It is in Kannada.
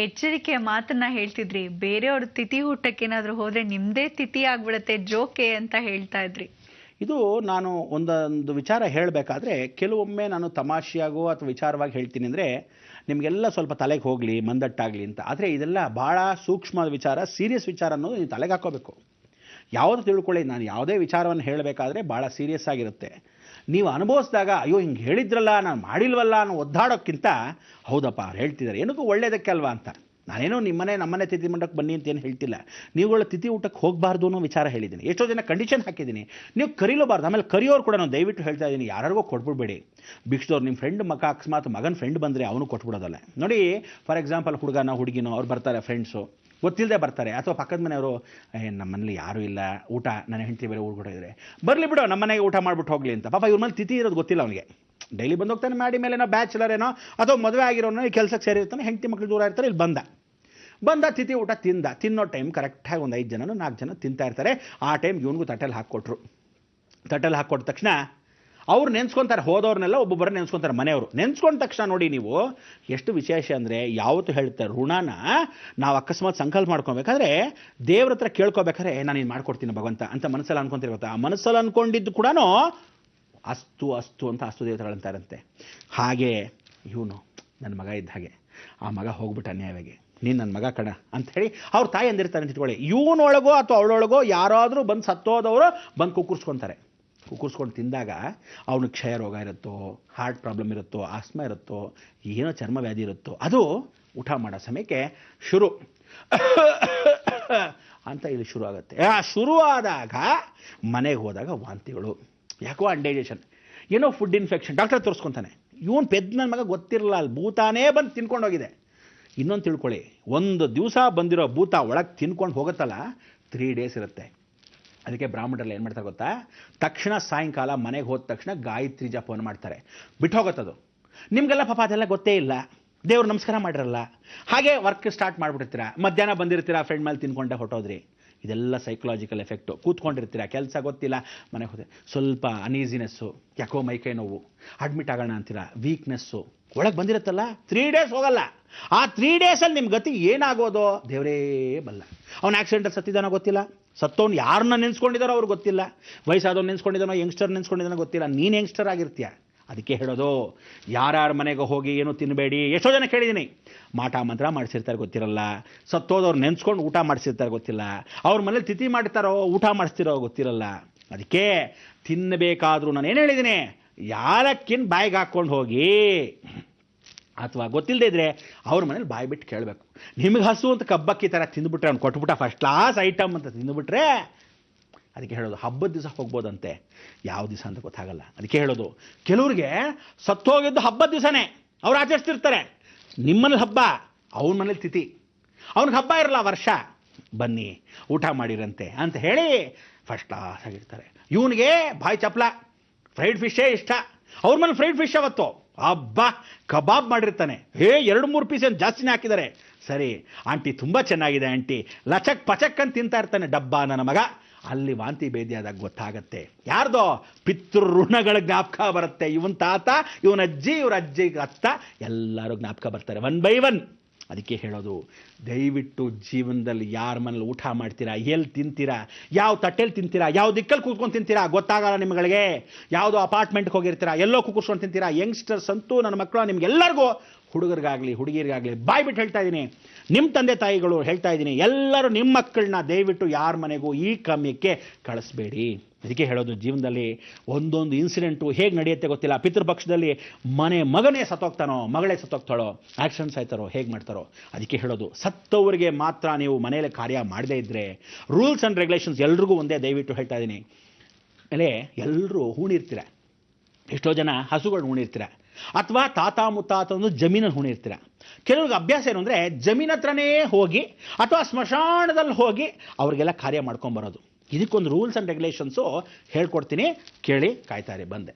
ಎಚ್ಚರಿಕೆಯ ಮಾತನ್ನ ಹೇಳ್ತಿದ್ರಿ. ಬೇರೆಯವ್ರ ತಿಥಿ ಊಟಕ್ಕೇನಾದ್ರೂ ಹೋದ್ರೆ ನಿಮ್ದೇ ತಿಥಿ ಆಗ್ಬಿಡತ್ತೆ ಜೋಕೆ ಅಂತ ಹೇಳ್ತಾ ಇದ್ರಿ. ಇದು ನಾನು ಒಂದೊಂದು ವಿಚಾರ ಹೇಳಬೇಕಾದ್ರೆ ಕೆಲವೊಮ್ಮೆ ನಾನು ತಮಾಷೆಯಾಗೋ ಅಥವಾ ವಿಚಾರವಾಗಿ ಹೇಳ್ತೀನಿ ಅಂದರೆ ನಿಮಗೆಲ್ಲ ಸ್ವಲ್ಪ ತಲೆಗೆ ಹೋಗಲಿ, ಮಂದಟ್ಟಾಗಲಿ ಅಂತ. ಆದರೆ ಇದೆಲ್ಲ ಭಾಳ ಸೂಕ್ಷ್ಮದ ವಿಚಾರ, ಸೀರಿಯಸ್ ವಿಚಾರ ಅನ್ನೋದು ನೀವು ತಲೆಗೆ ಹಾಕೋಬೇಕು. ಯಾವುದು ತಿಳ್ಕೊಳ್ಳಿ, ನಾನು ಯಾವುದೇ ವಿಚಾರವನ್ನು ಹೇಳಬೇಕಾದ್ರೆ ಭಾಳ ಸೀರಿಯಸ್ ಆಗಿರುತ್ತೆ. ನೀವು ಅನುಭವಿಸಿದಾಗ ಅಯ್ಯೋ ಹಿಂಗೆ ಹೇಳಿದ್ರಲ್ಲ, ನಾನು ಮಾಡಿಲ್ವಲ್ಲ ಅನ್ನೋ ಒದ್ದಾಡೋಕ್ಕಿಂತ ಹೌದಪ್ಪ ಅವ್ರು ಹೇಳ್ತಿದ್ದಾರೆ ಏನಕ್ಕೂ ಒಳ್ಳೇದಕ್ಕೆ ಅಲ್ವಾ ಅಂತ. ನಾನೇನೋ ನಮ್ಮನೆ ತಿಥಿ ಮಂಡಕ್ಕೆ ಬನ್ನಿ ಅಂತ ಏನು ಹೇಳ್ತಿಲ್ಲ. ನೀವುಗಳ ತಿಥಿ ಊಟಕ್ಕೆ ಹೋಗಬಾರ್ದು ಅನ್ನೋ ವಿಚಾರ ಹೇಳಿದ್ದೀನಿ. ಎಷ್ಟೋ ಜನ ಕಂಡೀಷನ್ ಹಾಕಿದ್ದೀನಿ, ನೀವು ಕರೀಲಬಾರ್ದು. ಆಮೇಲೆ ಕರಿಯೋರು ಕೂಡ ನಾನು ದಯವಿಟ್ಟು ಹೇಳ್ತಾ ಇದ್ದೀನಿ, ಯಾರಿಗೂ ಕೊಟ್ಬಿಡ್ಬೇಡಿ. ಭಿಕ್ಷದವ್ರು ನಿಮ್ಮ ಫ್ರೆಂಡ್ ಅಕಸ್ಮಾತ್ ಮಗನ ಫ್ರೆಂಡ್ ಬಂದರೆ ಅವನು ಕೊಟ್ಬಿಡೋದಲ್ಲ. ನೋಡಿ, ಫಾರ್ ಎಕ್ಸಾಂಪಲ್ ಹುಡುಗಿನೋ ಅವ್ರು ಬರ್ತಾರೆ, ಫ್ರೆಂಡ್ಸು ಗೊತ್ತಿಲ್ಲದೆ ಬರ್ತಾರೆ, ಅಥವಾ ಪಕ್ಕದ ಮನೆಯವರು ನಮ್ಮ ಮನೇಲಿ ಯಾರೂ ಇಲ್ಲ, ಊಟ ನನ್ನ ಹೆಂಡತಿ ಬೇರೆ ಊಟ ಇದ್ದಾರೆ, ಬರಲಿ ಬಿಡು ನಮ್ಮ ಮನೆಗೆ ಊಟ ಮಾಡ್ಬಿಟ್ಟು ಹೋಗಲಿ ಅಂತ. ಪಾಪ ಇವ್ರ ಮೇಲೆ ತಿಥಿ ಇರೋದು ಗೊತ್ತಿಲ್ಲ ಅವನಿಗೆ. ಡೈಲಿ ಬಂದೋಗ್ತಾನೆ, ಮಾಡಿ ಮೇಲೇನೋ ಬ್ಯಾಚುಲರ್ ಏನೋ ಅಥವಾ ಮದುವೆ ಆಗಿರೋನೋ ಕೆಲಸಕ್ಕೆ ಸೇರಿರ್ತಾನೆ, ಹೆಂಡತಿ ಮಕ್ಕಳು ದೂರ ಇರ್ತಾರೆ, ಇಲ್ಲಿ ಬಂದ ತಿಥಿ ಊಟ ತಿನ್ನೋ ಟೈಮ್ ಕರೆಕ್ಟಾಗಿ ಒಂದು 5 ಜನನೋ 4 ಜನ ತಿಂತಾ ಇರ್ತಾರೆ. ಆ ಟೈಮ್ ಇವನಿಗೂ ತಟ್ಟೆಲ್ಲಿ ಹಾಕ್ಕೊಟ್ರು. ತಟ್ಟೆಲ್ಲಿ ಹಾಕ್ಕೊಟ್ಟ ತಕ್ಷಣ ಅವ್ರು ನೆನ್ಸ್ಕೊತಾರೆ, ಹೋದವ್ರನ್ನೆಲ್ಲ ಒಬ್ಬೊಬ್ಬರ ನೆನ್ಸ್ಕೊತಾರೆ ಮನೆಯವರು. ನೆನ್ಸ್ಕೊಂಡ ತಕ್ಷಣ ನೋಡಿ ನೀವು ಎಷ್ಟು ವಿಶೇಷ ಅಂದರೆ, ಯಾವತ್ತು ಹೇಳ್ತಾರೆ ಋಣನ ನಾವು ಅಕಸ್ಮಾತ್ ಸಂಕಲ್ಪ ಮಾಡ್ಕೊಬೇಕಾದ್ರೆ ದೇವ್ರ ಹತ್ರ ಕೇಳ್ಕೊಬೇಕಾದ್ರೆ ನಾನು ಇದು ಮಾಡ್ಕೊಡ್ತೀನಿ ಭಗವಂತ ಅಂತ ಮನಸ್ಸಲ್ಲಿ ಅನ್ಕೊಂತಿರ್ಬೇಕು. ಆ ಮನಸ್ಸಲ್ಲಿ ಅನ್ಕೊಂಡಿದ್ದು ಕೂಡ ಅಸ್ತು ಅಂತ ಅಸ್ತು ದೇವತೆಗಳಂತಾರಂತೆ. ಹಾಗೆ ಇವನು ನನ್ನ ಮಗ ಇದ್ದ ಹಾಗೆ, ಆ ಮಗ ಹೋಗ್ಬಿಟ್ಟು ಅನ್ಯಾಯವಾಗಿ ನೀನು ನನ್ನ ಮಗ ಕಣ ಅಂಥೇಳಿ ಅವ್ರ ತಾಯಿ ಅಂದಿರ್ತಾರೆ ಅಂತ ಇಟ್ಕೊಳ್ಳಿ. ಇವನೊಳಗೋ ಅಥವಾ ಅವಳೊಳಗೋ ಯಾರಾದರೂ ಬಂದು ಸತ್ತೋದವರು ಬಂದು ಕುಕ್ಕುರ್ಸ್ಕೊಂಡು ತಿಂದಾಗ ಅವನಿಗೆ ಕ್ಷಯ ರೋಗ ಇರುತ್ತೋ, ಹಾರ್ಟ್ ಪ್ರಾಬ್ಲಮ್ ಇರುತ್ತೋ, ಆಸ್ಮಾ ಇರುತ್ತೋ, ಏನೋ ಚರ್ಮ ವ್ಯಾಧಿ ಇರುತ್ತೋ, ಅದು ಊಟ ಮಾಡೋ ಸಮಯಕ್ಕೆ ಶುರು ಅಂತ ಇಲ್ಲಿ ಶುರು ಆಗುತ್ತೆ. ಶುರುವಾದಾಗ ಮನೆಗೆ ಹೋದಾಗ ವಾಂತಿಗಳು, ಯಾಕೋ ಅನ್ಡೈಜೆಷನ್, ಏನೋ ಫುಡ್ ಇನ್ಫೆಕ್ಷನ್, ಡಾಕ್ಟರ್ ತೋರಿಸ್ಕೊತಾನೆ. ಇವನು ಪೆದ್ ನನ್ನ ಮಗ ಗೊತ್ತಿರಲ್ಲ, ಅಲ್ಲಿ ಭೂತಾನೇ ಬಂದು ತಿನ್ಕೊಂಡೋಗಿದೆ. ಇನ್ನೊಂದು ತಿಳ್ಕೊಳ್ಳಿ, ಒಂದು ದಿವಸ ಬಂದಿರೋ ಭೂತ ಒಳಗೆ ತಿನ್ಕೊಂಡು ಹೋಗುತ್ತಲ್ಲ, 3 days ಇರುತ್ತೆ. ಅದಕ್ಕೆ ಬ್ರಾಹ್ಮಣರಲ್ಲಿ ಏನು ಮಾಡ್ತಾರೆ ಗೊತ್ತಾ, ತಕ್ಷಣ ಸಾಯಂಕಾಲ ಮನೆಗೆ ಹೋದ ತಕ್ಷಣ ಗಾಯತ್ರಿ ಜಪವನ್ನು ಮಾಡ್ತಾರೆ, ಬಿಟ್ಟು ಹೋಗುತ್ತದು. ನಿಮಗೆಲ್ಲ ಪಾಪ ಅದೆಲ್ಲ ಗೊತ್ತೇ ಇಲ್ಲ, ದೇವ್ರು ನಮಸ್ಕಾರ ಮಾಡಿರಲ್ಲ, ಹಾಗೆ ವರ್ಕ್ ಸ್ಟಾರ್ಟ್ ಮಾಡಿಬಿಡ್ತೀರಾ. ಮಧ್ಯಾಹ್ನ ಬಂದಿರ್ತೀರಾ, ಫ್ರೆಂಡ್ ಮೇಲೆ ತಿನ್ಕೊಂಡೆ ಹೊಟ್ಟೋದ್ರಿ. ಇದೆಲ್ಲ ಸೈಕಲಾಜಿಕಲ್ ಎಫೆಕ್ಟು. ಕೂತ್ಕೊಂಡಿರ್ತೀರಾ, ಕೆಲಸ ಗೊತ್ತಿಲ್ಲ, ಮನೆಗೆ ಹೋದೆ ಸ್ವಲ್ಪ ಅನೀಸಿನೆಸ್ಸು, ಯಾಕೋ ಮೈಕೈ ನೋವು, ಅಡ್ಮಿಟ್ ಆಗೋಣ ಅಂತೀರಾ, ವೀಕ್ನೆಸ್ಸು ಒಳಗೆ ಬಂದಿರುತ್ತಲ್ಲ. 3 days ಹೋಗಲ್ಲ. ಆ 3 daysಲ್ಲಿ ನಿಮ್ಮ ಗತಿ ಏನಾಗೋದು ದೇವರೇ ಬಲ್ಲ. ಅವ್ನು ಆಕ್ಸಿಡೆಂಟಲ್ಲಿ ಸತ್ತಿದ್ದಾನೋ ಗೊತ್ತಿಲ್ಲ, ಸತ್ತವನು ಯಾರನ್ನ ನೆನೆಸ್ಕೊಂಡಿದ್ದಾರೋ ಅವ್ರಿಗೆ ಗೊತ್ತಿಲ್ಲ, ವಯಸ್ಸಾದವ್ನು ನೆನೆಸ್ಕೊಂಡಿದ್ದಾನೋ, ಯಂಗ್ಸ್ಟರ್ ನೆನೆಸ್ಕೊಂಡಿದ್ದಾನೋ ಗೊತ್ತಿಲ್ಲ, ನೀನು ಯಂಗ್ಸ್ಟರ್ ಆಗಿರ್ತೀಯ. ಅದಕ್ಕೆ ಹೇಳೋದು, ಯಾರ್ಯಾರ ಮನೆಗೆ ಹೋಗಿ ಏನೂ ತಿನ್ನಬೇಡಿ. ಎಷ್ಟೋ ಜನ ಕೇಳಿದ್ದೀನಿ, ಮಾಟ ಮಂತ್ರ ಮಾಡಿಸಿರ್ತಾರೆ ಗೊತ್ತಿರಲ್ಲ, ಸತ್ತೋದವ್ರು ನೆನೆಸ್ಕೊಂಡು ಊಟ ಮಾಡಿಸಿರ್ತಾರೆ ಗೊತ್ತಿಲ್ಲ, ಅವ್ರ ಮನೇಲಿ ತಿಥಿ ಮಾಡ್ತಾರೋ ಊಟ ಮಾಡಿಸ್ತಿರೋ ಗೊತ್ತಿರಲ್ಲ. ಅದಕ್ಕೆ ತಿನ್ನಬೇಕಾದ್ರೂ ನಾನು ಏನು ಹೇಳಿದ್ದೀನಿ, ಯಾರಕ್ಕಿನ್ ಬಾಯಿಗೆ ಹಾಕ್ಕೊಂಡು ಹೋಗಿ, ಅಥವಾ ಗೊತ್ತಿಲ್ಲದೆ ಇದ್ರೆ ಅವ್ರ ಮನೇಲಿ ಬಾಯಿ ಬಿಟ್ಟು ಕೇಳಬೇಕು. ನಿಮಗೆ ಹಸು ಅಂತ ಕಬ್ಬಕ್ಕಿ ಥರ ತಿಂದುಬಿಟ್ರೆ ಅವ್ನು ಕೊಟ್ಬಿಟ್ಟ ಫಸ್ಟ್ ಕ್ಲಾಸ್ ಐಟಮ್ ಅಂತ ತಿಂದುಬಿಟ್ರೆ, ಅದಕ್ಕೆ ಹೇಳೋದು ಹಬ್ಬದ ದಿವಸ ಹೋಗ್ಬೋದಂತೆ, ಯಾವ ದಿವಸ ಅಂತ ಗೊತ್ತಾಗಲ್ಲ. ಅದಕ್ಕೆ ಹೇಳೋದು, ಕೆಲವ್ರಿಗೆ ಸತ್ತೋಗಿದ್ದು ಹಬ್ಬದ ದಿವಸನೇ ಅವ್ರು ಆಚರಿಸ್ತಿರ್ತಾರೆ. ನಿಮ್ಮನೇಲಿ ಹಬ್ಬ, ಅವನ ಮನೇಲಿ ತಿಥಿ, ಅವ್ನಿಗೆ ಹಬ್ಬ ಇರಲ್ಲ ವರ್ಷ, ಬನ್ನಿ ಊಟ ಮಾಡಿರಂತೆ ಅಂತ ಹೇಳಿ ಫಸ್ಟ್ ಕ್ಲಾಸ್ ಆಗಿರ್ತಾರೆ. ಇವನಿಗೆ ಬಾಯಿ ಚಪ್ಪಲ, ಫ್ರೈಡ್ ಫಿಶ್ಶೇ ಇಷ್ಟ, ಅವ್ರ ಮನೇಲಿ ಫ್ರೈಡ್ ಫಿಶ್ ಅವತ್ತು ಹಬ್ಬ ಕಬಾಬ್ ಮಾಡಿರ್ತಾನೆ. 2-3 ಪೀಸ್ ಏನು ಜಾಸ್ತಿನೇ ಹಾಕಿದ್ದಾರೆ. ಸರಿ ಆಂಟಿ ತುಂಬ ಚೆನ್ನಾಗಿದೆ ಆಂಟಿ, ಲಚಕ್ ಪಚಕ್ ಅಂತ ತಿಂತಾ ಇರ್ತಾನೆ ಡಬ್ಬ ನನ್ನ ಮಗ. ಅಲ್ಲಿ ವಾಂತಿ ಭೇದಿಯಾದಾಗ ಗೊತ್ತಾಗತ್ತೆ ಯಾರ್ದೋ ಪಿತೃ ಋಣಗಳ ಜ್ಞಾಪಕ ಬರುತ್ತೆ. ಇವನ್ ತಾತ, ಇವನ ಅಜ್ಜಿ, ಇವ್ರ ಅಜ್ಜಿ ಅತ್ತ, ಎಲ್ಲರೂ ಜ್ಞಾಪಕ ಬರ್ತಾರೆ 1 by 1. ಅದಕ್ಕೆ ಹೇಳೋದು, ದಯವಿಟ್ಟು ಜೀವನದಲ್ಲಿ ಯಾರ ಮನೇಲಿ ಊಟ ಮಾಡ್ತೀರಾ, ಎಲ್ಲಿ ತಿಂತೀರಾ, ಯಾವ ತಟ್ಟೆಲಿ ತಿಂತೀರಾ, ಯಾವ ದಿಕ್ಕಲ್ಲಿ ಕೂತ್ಕೊಂಡು ತಿಂತೀರಾ ಗೊತ್ತಾಗಲ್ಲ ನಿಮ್ಗಳಿಗೆ. ಯಾವುದೋ ಅಪಾರ್ಟ್ಮೆಂಟ್ಗೆ ಹೋಗಿರ್ತೀರಾ, ಎಲ್ಲೋ ಕೂತ್ಕೊಂಡು ತಿಂತೀರಾ. ಯಂಗ್ಸ್ಟರ್ಸ್ ಅಂತೂ ನನ್ನ ಮಕ್ಕಳು ನಿಮ್ಗೆಲ್ಲರಿಗೂ, ಹುಡುಗರಿಗಾಗಲಿ ಹುಡುಗಿರಿಗಾಗಲಿ ಬಾಯ್ ಬಿಟ್ಟು ಹೇಳ್ತಾ ಇದ್ದೀನಿ, ನಿಮ್ಮ ತಂದೆ ತಾಯಿಗಳು ಹೇಳ್ತಾ ಇದ್ದೀನಿ, ಎಲ್ಲರೂ ನಿಮ್ಮ ಮಕ್ಕಳನ್ನ ದಯವಿಟ್ಟು ಯಾರ ಮನೆಗೂ ಈ ಕಮ್ಯಕ್ಕೆ ಕಳಿಸ್ಬೇಡಿ. ಅದಕ್ಕೆ ಹೇಳೋದು, ಜೀವನದಲ್ಲಿ ಒಂದೊಂದು ಇನ್ಸಿಡೆಂಟು ಹೇಗೆ ನಡೆಯುತ್ತೆ ಗೊತ್ತಿಲ್ಲ. ಪಿತೃಪಕ್ಷದಲ್ಲಿ ಮಗನೇ ಸತ್ತೋಗ್ತಾನೋ, ಮಗಳೇ ಸತ್ತೋಗ್ತಾಳೋ, ಆಕ್ಸಿಡೆಂಟ್ಸ್ ಆಯ್ತಾರೋ, ಹೇಗೆ ಮಾಡ್ತಾರೋ. ಅದಕ್ಕೆ ಹೇಳೋದು, ಸತ್ತವರಿಗೆ ಮಾತ್ರ ನೀವು ಮನೆಯಲ್ಲಿ ಕಾರ್ಯ ಮಾಡದೇ ಇದ್ದರೆ, ರೂಲ್ಸ್ ಆ್ಯಂಡ್ ರೆಗ್ಯುಲೇಷನ್ಸ್ ಎಲ್ರಿಗೂ ಒಂದೇ, ದಯವಿಟ್ಟು ಹೇಳ್ತಾ ಇದ್ದೀನಿ. ಆಮೇಲೆ ಎಲ್ಲರೂ ಹೂಣಿರ್ತೀರ, ಎಷ್ಟೋ ಜನ ಹಸುಗಳು ಹೂಣಿರ್ತೀರ, ಅಥವಾ ತಾತ ಮುತ್ತಾತಂದು ಜಮೀನಲ್ಲಿ ಹೂಣಿರ್ತೀರ. ಕೆಲವ್ರಿಗೆ ಅಭ್ಯಾಸ ಏನು ಅಂದರೆ, ಜಮೀನ್ ಹತ್ರನೇ ಹೋಗಿ ಅಥವಾ ಸ್ಮಶಾನದಲ್ಲಿ ಹೋಗಿ ಅವ್ರಿಗೆಲ್ಲ ಕಾರ್ಯ ಮಾಡ್ಕೊಂಬರೋದು. ಇದಕ್ಕೊಂದು ರೂಲ್ಸ್ ಆ್ಯಂಡ್ ರೆಗ್ಯುಲೇಷನ್ಸು ಹೇಳ್ಕೊಡ್ತೀನಿ, ಕೇಳಿ, ಕಾಯ್ತಾರೆ ಬಂದೆ.